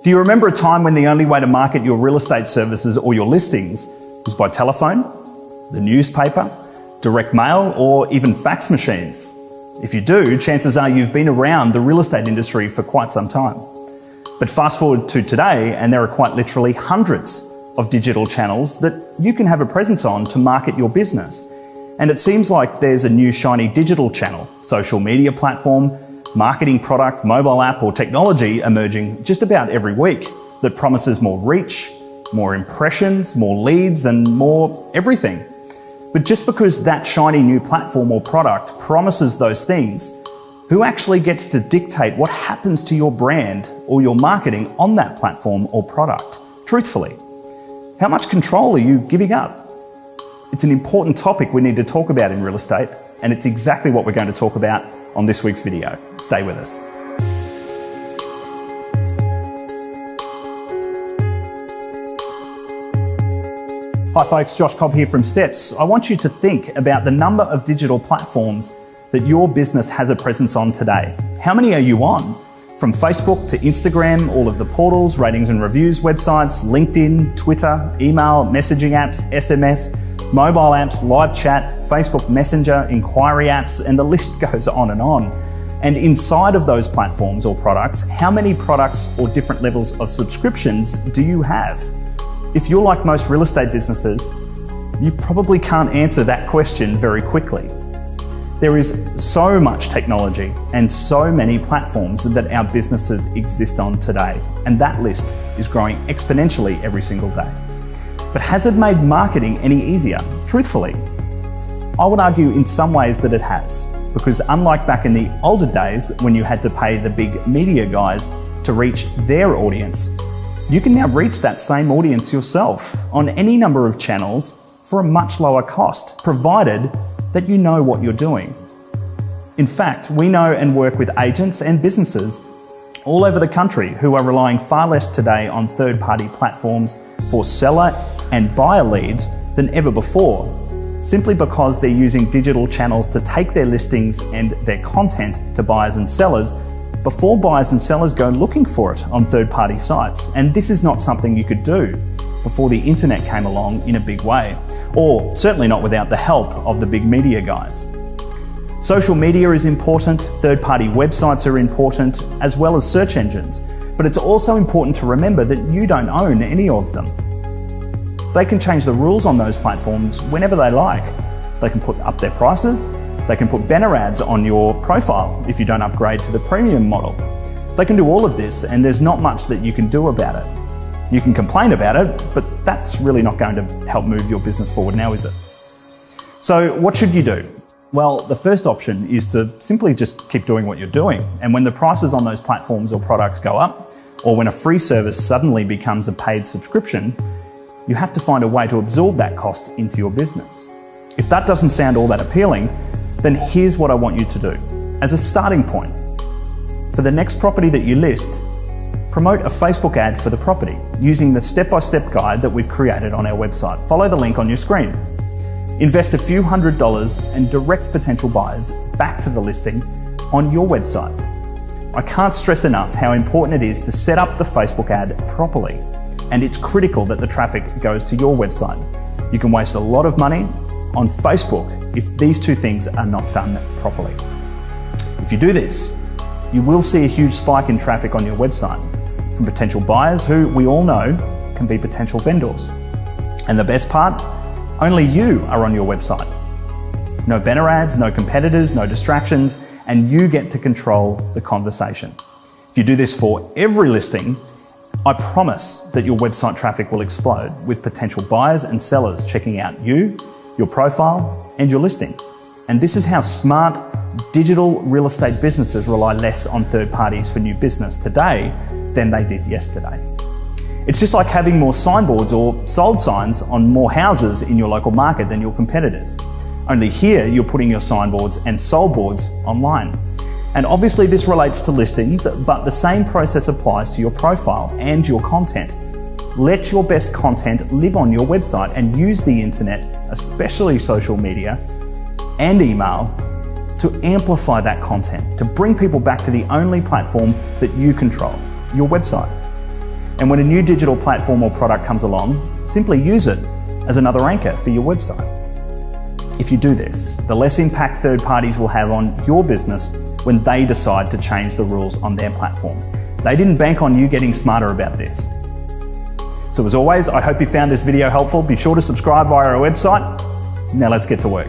Do you remember a time when the only way to market your real estate services or your listings was by telephone, the newspaper, direct mail, or even fax machines? If you do, chances are you've been around the real estate industry for quite some time. But fast forward to today, and there are quite literally hundreds of digital channels that you can have a presence on to market your business. And it seems like there's a new shiny digital channel, social media platform, marketing product, mobile app, or technology emerging just about every week that promises more reach, more impressions, more leads, and more everything. But just because that shiny new platform or product promises those things, who actually gets to dictate what happens to your brand or your marketing on that platform or product? Truthfully, how much control are you giving up? It's an important topic we need to talk about in real estate, and it's exactly what we're going to talk about on this week's video. Stay with us. Hi folks, Josh Cobb here from Steps. I want you to think about the number of digital platforms that your business has a presence on today. How many are you on? From Facebook to Instagram, all of the portals, ratings and reviews websites, LinkedIn, Twitter, email, messaging apps, SMS, mobile apps, live chat, Facebook Messenger, inquiry apps, and the list goes on. And inside of those platforms or products, how many products or different levels of subscriptions do you have? If you're like most real estate businesses, you probably can't answer that question very quickly. There is so much technology and so many platforms that our businesses exist on today, and that list is growing exponentially every single day. But has it made marketing any easier? Truthfully, I would argue in some ways that it has, because unlike back in the older days when you had to pay the big media guys to reach their audience, you can now reach that same audience yourself on any number of channels for a much lower cost, provided that you know what you're doing. In fact, we know and work with agents and businesses all over the country who are relying far less today on third-party platforms for seller and buyer leads than ever before, simply because they're using digital channels to take their listings and their content to buyers and sellers before buyers and sellers go looking for it on third-party sites. And this is not something you could do before the internet came along in a big way, or certainly not without the help of the big media guys. Social media is important, third-party websites are important, as well as search engines, but it's also important to remember that you don't own any of them. They can change the rules on those platforms whenever they like. They can put up their prices, they can put banner ads on your profile if you don't upgrade to the premium model. They can do all of this, and there's not much that you can do about it. You can complain about it, but that's really not going to help move your business forward now, is it? So what should you do? Well, the first option is to simply just keep doing what you're doing. And when the prices on those platforms or products go up, or when a free service suddenly becomes a paid subscription, you have to find a way to absorb that cost into your business. If that doesn't sound all that appealing, then here's what I want you to do. As a starting point, for the next property that you list, promote a Facebook ad for the property using the step-by-step guide that we've created on our website. Follow the link on your screen. Invest a few $100s and direct potential buyers back to the listing on your website. I can't stress enough how important it is to set up the Facebook ad properly, and it's critical that the traffic goes to your website. You can waste a lot of money on Facebook if these two things are not done properly. If you do this, you will see a huge spike in traffic on your website from potential buyers who we all know can be potential vendors. And the best part, only you are on your website. No banner ads, no competitors, no distractions, and you get to control the conversation. If you do this for every listing, I promise that your website traffic will explode with potential buyers and sellers checking out you, your profile, and your listings. And this is how smart digital real estate businesses rely less on third parties for new business today than they did yesterday. It's just like having more signboards or sold signs on more houses in your local market than your competitors. Only here you're putting your signboards and sold boards online. And obviously this relates to listings, but the same process applies to your profile and your content. Let your best content live on your website and use the internet, especially social media and email, to amplify that content, to bring people back to the only platform that you control, your website. And when a new digital platform or product comes along, simply use it as another anchor for your website. If you do this, the less impact third parties will have on your business when they decide to change the rules on their platform. They didn't bank on you getting smarter about this. So as always, I hope you found this video helpful. Be sure to subscribe via our website. Now let's get to work.